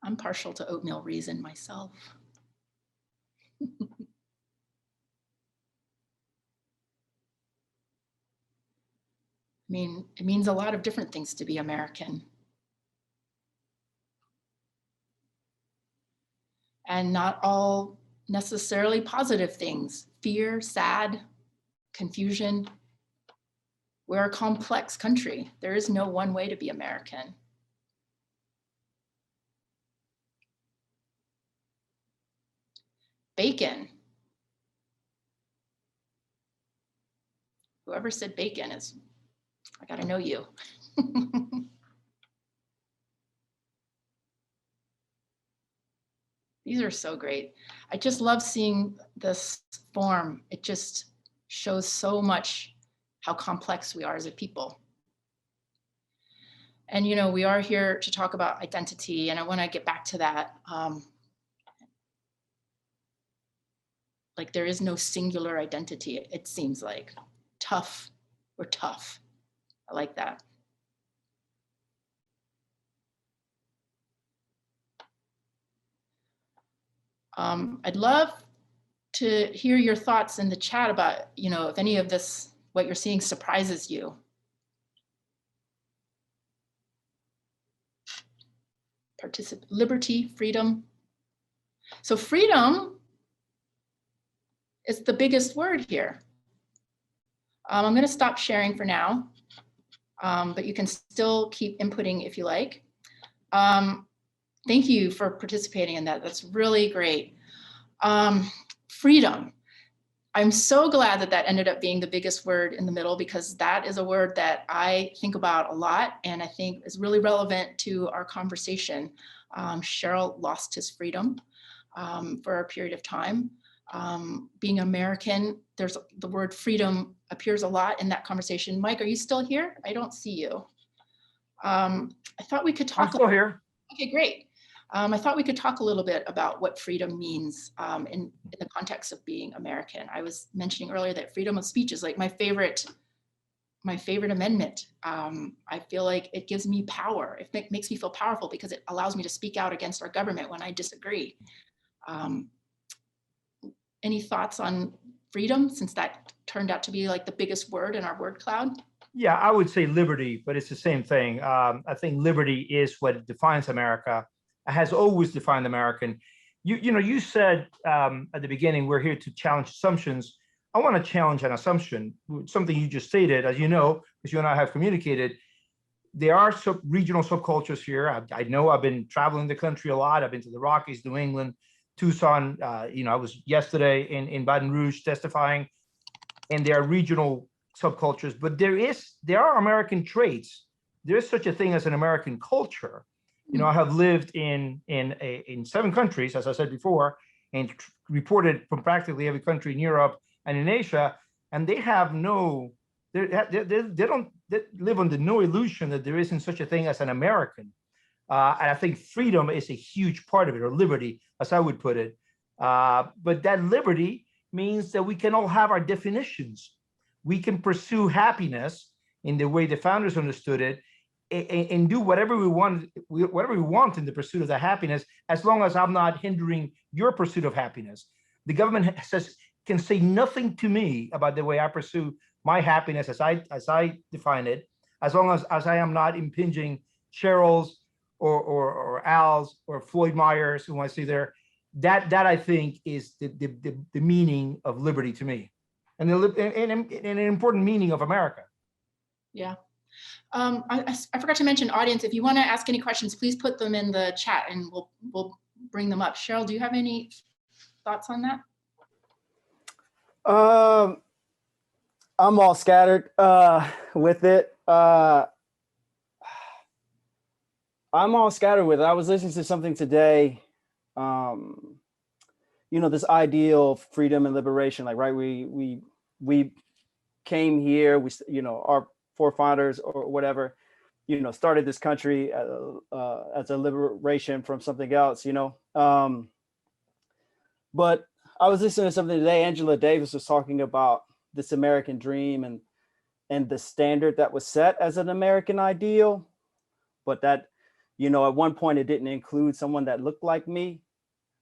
I'm partial to oatmeal raisin myself. I mean, it means a lot of different things to be American. And not all necessarily positive things. Fear, sad, confusion. We're a complex country. There is no one way to be American. Bacon. Whoever said bacon is, I gotta know you. These are so great. I just love seeing this form. It just shows so much how complex we are as a people. And, you know, we are here to talk about identity, and I want to get back to that. Like, there is no singular identity, it seems like. Tough, we're tough. I like that. I'd love to hear your thoughts in the chat about, you know, if any of this, what you're seeing surprises you. Liberty, freedom. So freedom is the biggest word here. I'm going to stop sharing for now, but you can still keep inputting if you like. Thank you for participating in that. That's really great. Freedom. I'm so glad that that ended up being the biggest word in the middle, because that is a word that I think about a lot and I think is really relevant to our conversation. Sherrill lost his freedom for a period of time. Being American, there's the word freedom appears a lot in that conversation. Mike, are you still here? I don't see you. I thought we could talk. I'm still here. Okay, great. I thought we could talk a little bit about what freedom means in the context of being American. I was mentioning earlier that freedom of speech is like my favorite amendment. I feel like it gives me power. It makes me feel powerful because it allows me to speak out against our government when I disagree. Any thoughts on freedom, since that turned out to be like the biggest word in our word cloud? Yeah, I would say liberty, but it's the same thing. I think liberty is what defines America, has always defined American. You said at the beginning, we're here to challenge assumptions. I want to challenge an assumption, something you just stated, as you know, because you and I have communicated. There are regional subcultures here. I know I've been traveling the country a lot. I've been to the Rockies, New England, Tucson. I was yesterday in Baton Rouge testifying, and there are regional subcultures, but there are American traits. There is such a thing as an American culture. I have lived in 7 countries, as I said before, and reported from practically every country in Europe and in Asia, and they have they live under no illusion that there isn't such a thing as an American. And I think freedom is a huge part of it, or liberty, as I would put it. But that liberty means that we can all have our definitions. We can pursue happiness in the way the founders understood it, and do whatever we want in the pursuit of that happiness, as long as I'm not hindering your pursuit of happiness. The government can say nothing to me about the way I pursue my happiness as I define it, as long as I am not impinging Sherrill's or Al's or Floyd Myers, who I see there. That I think is the meaning of liberty to me, and an important meaning of America. Yeah. I forgot to mention, audience, if you want to ask any questions, please put them in the chat and we'll bring them up. Sherrill, do you have any thoughts on that? I'm all scattered with it. I'm all scattered with it. I was listening to something today, this ideal of freedom and liberation, like, right, we came here, our forefathers or whatever, started this country as a liberation from something else, but I was listening to something today. Angela Davis was talking about this American dream and the standard that was set as an American ideal, but that, at one point it didn't include someone that looked like me.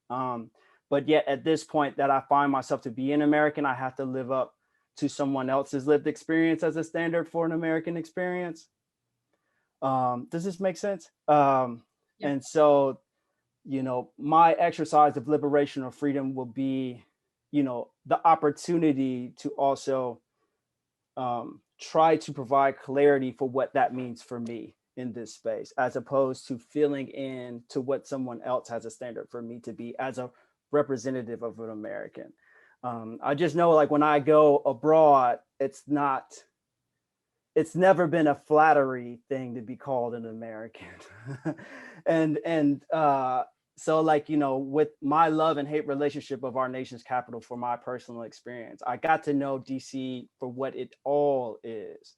But yet at this point that I find myself to be an American, I have to live up to someone else's lived experience as a standard for an American experience. Does this make sense? Yeah. And so, my exercise of liberation or freedom will be, the opportunity to also try to provide clarity for what that means for me in this space, as opposed to filling in to what someone else has a standard for me to be as a representative of an American. I just know, like, when I go abroad, it's never been a flattery thing to be called an American. So, like, with my love and hate relationship of our nation's capital, for my personal experience, I got to know DC for what it all is.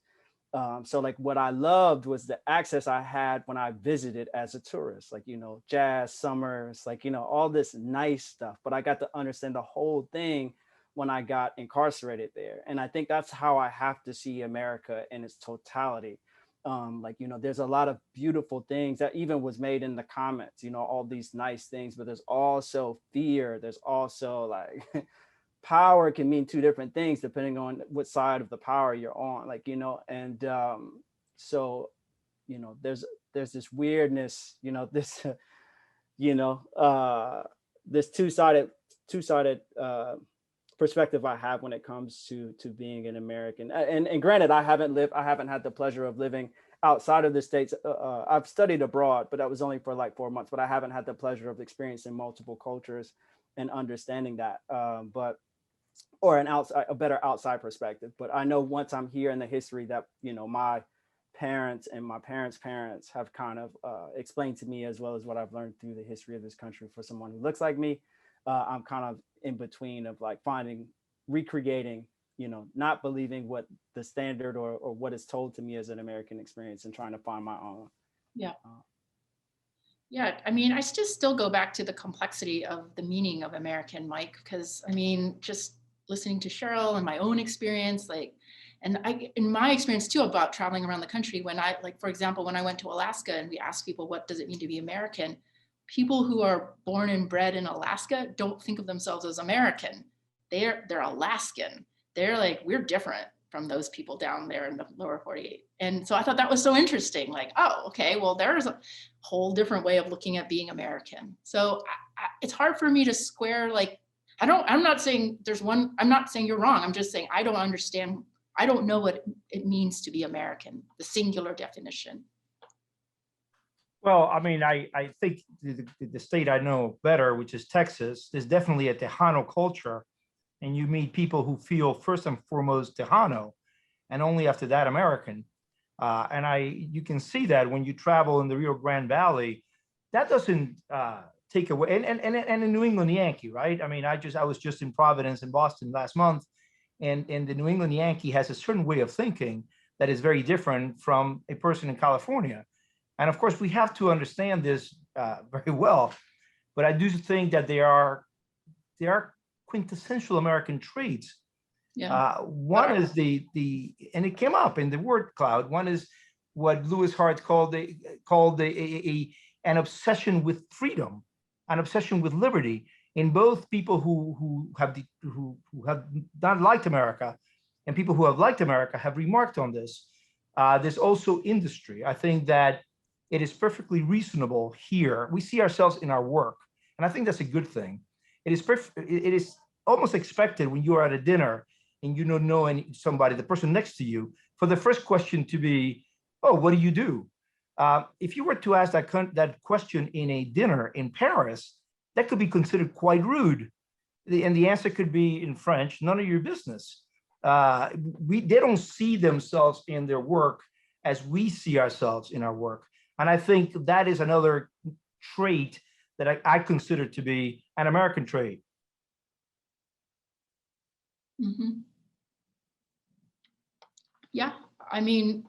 So like what I loved was the access I had when I visited as a tourist, like, jazz summers, like, all this nice stuff, but I got to understand the whole thing when I got incarcerated there. And I think that's how I have to see America in its totality. Like, there's a lot of beautiful things that even was made in the comments, all these nice things, but there's also fear. There's also like power can mean two different things depending on what side of the power you're on, like, and so, there's this weirdness, this, this two-sided perspective I have when it comes to being an American. And granted, I haven't had the pleasure of living outside of the States. I've studied abroad, but that was only for like 4 months, but I haven't had the pleasure of experiencing multiple cultures and understanding that, or a better outside perspective. But I know once I'm here in the history that, my parents and my parents' parents have kind of explained to me, as well as what I've learned through the history of this country for someone who looks like me, I'm kind of in between of like recreating, not believing what the standard or what is told to me as an American experience and trying to find my own. Yeah. Yeah, I mean, I just still go back to the complexity of the meaning of American, Mike, because I mean, just listening to Sherrill and my own experience, like, and in my experience too about traveling around the country, when I, like, for example, when I went to Alaska and we asked people, what does it mean to be American? People who are born and bred in Alaska don't think of themselves as American. They're Alaskan. They're like, we're different from those people down there in the lower 48. And so I thought that was so interesting. Like, oh, okay, well, there's a whole different way of looking at being American. So it's hard for me to square, like, I'm not saying I'm not saying you're wrong. I'm just saying I don't understand. I don't know what it means to be American, the singular definition. Well, I mean, I think the state I know better, which is Texas, is definitely a Tejano culture. And you meet people who feel first and foremost Tejano, and only after that American. And you can see that when you travel in the Rio Grande Valley. That doesn't take away, and a New England Yankee, right? I mean, I was just in Providence in Boston last month, and the New England Yankee has a certain way of thinking that is very different from a person in California. And of course, we have to understand this very well. But I do think that they are quintessential American traits. Yeah. One is and it came up in the word cloud. One is what Lewis Hart called an obsession with freedom, an obsession with liberty. In both people who have not liked America and people who have liked America have remarked on this. There's also industry. I think that it is perfectly reasonable here. We see ourselves in our work, and I think that's a good thing. It is almost expected when you are at a dinner and you don't know somebody, the person next to you, for the first question to be, "Oh, what do you do?" If you were to ask that question in a dinner in Paris, that could be considered quite rude, and the answer could be in French, "None of your business." They don't see themselves in their work as we see ourselves in our work, and I think that is another trait that I consider to be an American trait. Mm-hmm. Yeah, I mean,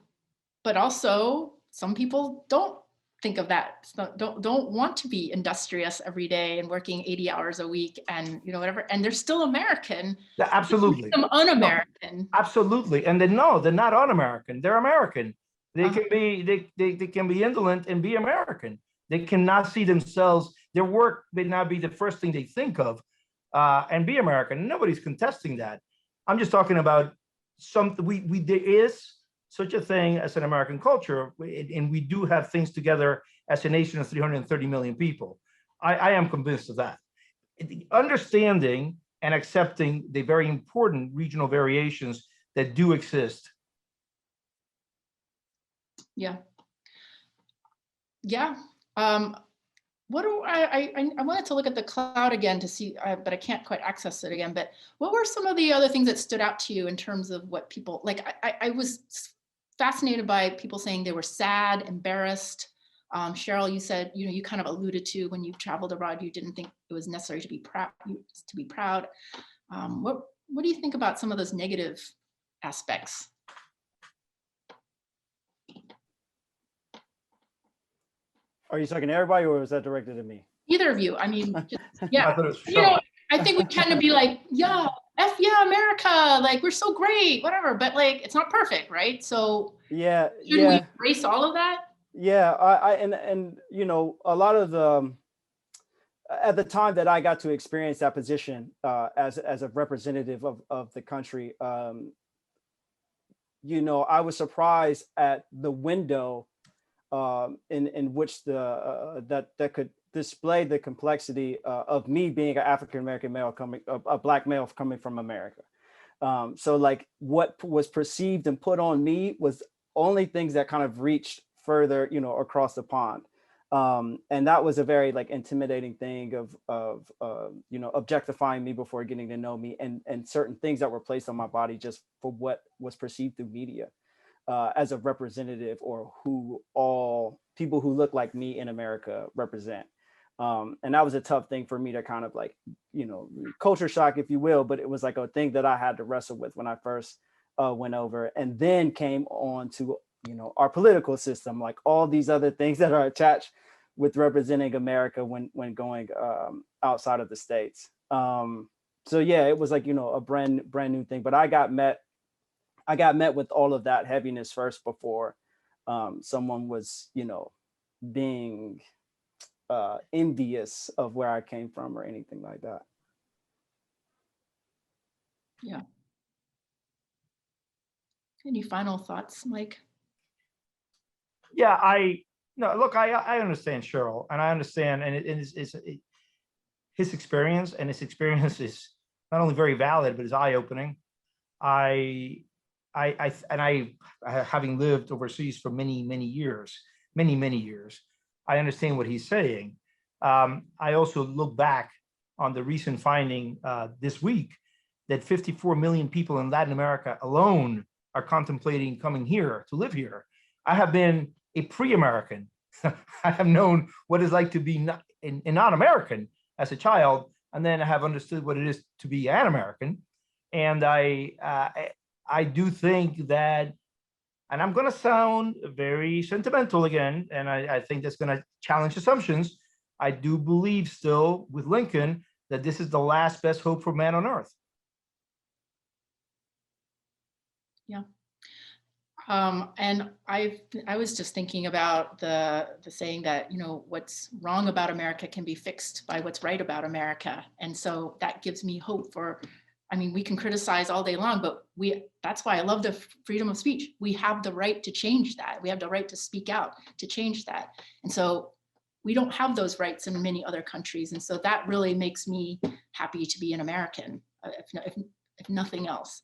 but also some people don't think of that, don't want to be industrious every day and working 80 hours a week and whatever, and they're still American. Yeah, absolutely. Them un-American. No, absolutely, and they're not un-American. They're American. They can be they can be indolent and be American. They cannot see themselves. Their work may not be the first thing they think of, and be American. Nobody's contesting that. I'm just talking about something. There is such a thing as an American culture, and we do have things together as a nation of 330 million people. I am convinced of that. Understanding and accepting the very important regional variations that do exist. Yeah. Yeah. What do I wanted to look at the cloud again to see, but I can't quite access it again. But what were some of the other things that stood out to you in terms of what people, like, I was fascinated by people saying they were sad, embarrassed. Sherrill, you said, you kind of alluded to when you traveled abroad, you didn't think it was necessary to be proud. What do you think about some of those negative aspects? Are you talking to everybody, or was that directed at me? Either of you. I mean, just, yeah. I thought it was You know, Sherrill. I think we tend to be like, yeah, yeah, America, like we're so great, whatever. But like, it's not perfect, right? So Yeah, shouldn't we yeah, embrace all of that? yeah. And you know, a lot of the at the time that I got to experience that position as a representative of the country, you know, I was surprised at the window in which that could display the complexity of me being an African American male coming, a Black male coming from America. So like what was perceived and put on me was only things that kind of reached further, you know, across the pond. And that was a very like intimidating thing of you know, objectifying me before getting to know me, and certain things that were placed on my body just for what was perceived through media as a representative, or who all people who look like me in America represent. And that was a tough thing for me to kind of like, you know, culture shock, if you will, but it was like a thing that I had to wrestle with when I first went over, and then came on to, you know, our political system, like all these other things that are attached with representing America when going outside of the States. So yeah, it was like, you know, a brand new thing, but I got met with all of that heaviness first before someone was, you know, being envious of where I came from or anything like that. Yeah. Any final thoughts, Mike? Yeah, no, look, I understand Sherrill, and I understand, and his experience, and his experience is not only very valid, but is eye-opening. I having lived overseas for many years, I understand what he's saying. I also look back on the recent finding this week that 54 million people in Latin America alone are contemplating coming here to live here. I have been a pre-American. I have known what it's like to be non-American as a child, and then I have understood what it is to be an American. And I do think that, and I'm going to sound very sentimental again, and I think that's going to challenge assumptions. I do believe still with Lincoln that this is the last best hope for man on earth. Yeah. And I was just thinking about the saying that, you know, what's wrong about America can be fixed by what's right about America. And so that gives me hope for, I mean, we can criticize all day long, but that's why I love the freedom of speech. We have the right to change that. We have the right to speak out, to change that. And so we don't have those rights in many other countries. And so that really makes me happy to be an American, if nothing else.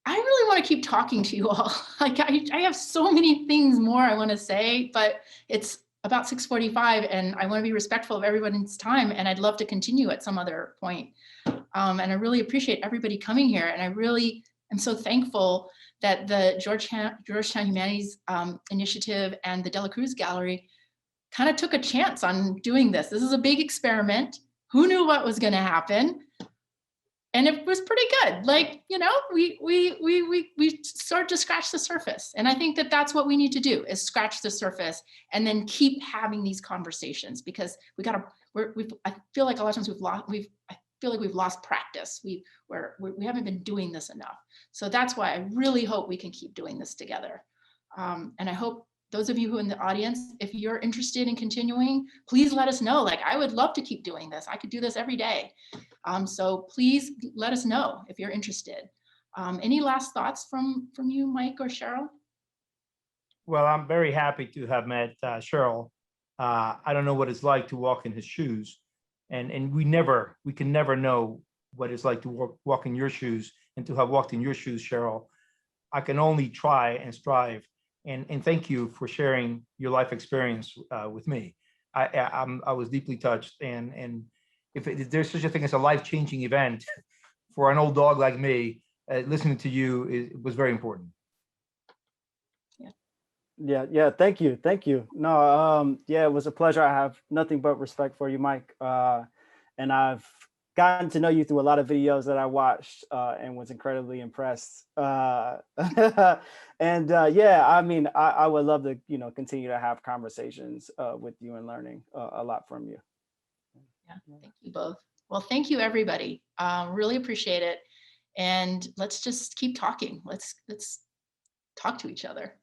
I really want to keep talking to you all. Like I have so many things more I want to say, but it's about 6:45 and I want to be respectful of everyone's time, and I'd love to continue at some other point. And I really appreciate everybody coming here, and I really am so thankful that the Georgetown Humanities Initiative and the Dela Cruz Gallery kind of took a chance on doing this. This is a big experiment. Who knew what was going to happen? And it was pretty good. Like, you know, we start to scratch the surface. And I think that that's what we need to do, is scratch the surface and then keep having these conversations, because I feel like a lot of times I feel like we've lost practice. We haven't been doing this enough. So that's why I really hope we can keep doing this together. And I hope those of you who are in the audience, if you're interested in continuing, please let us know. Like, I would love to keep doing this. I could do this every day. So please let us know if you're interested. Any last thoughts from you, Mike or Sherrill? Well, I'm very happy to have met Sherrill. I don't know what it's like to walk in his shoes, and we can never know what it's like to walk in your shoes, and to have walked in your shoes, Sherrill. I can only try and strive. And thank you for sharing your life experience with me. I was deeply touched, and if there's such a thing as a life-changing event for an old dog like me, listening to you was very important. Yeah. Thank you. No, yeah, it was a pleasure. I have nothing but respect for you, Mike. And I've gotten to know you through a lot of videos that I watched and was incredibly impressed. Yeah, I mean, I would love to, continue to have conversations with you and learning a lot from you. Yeah, thank you both. Well, thank you, everybody. Really appreciate it. And let's just keep talking. Let's talk to each other.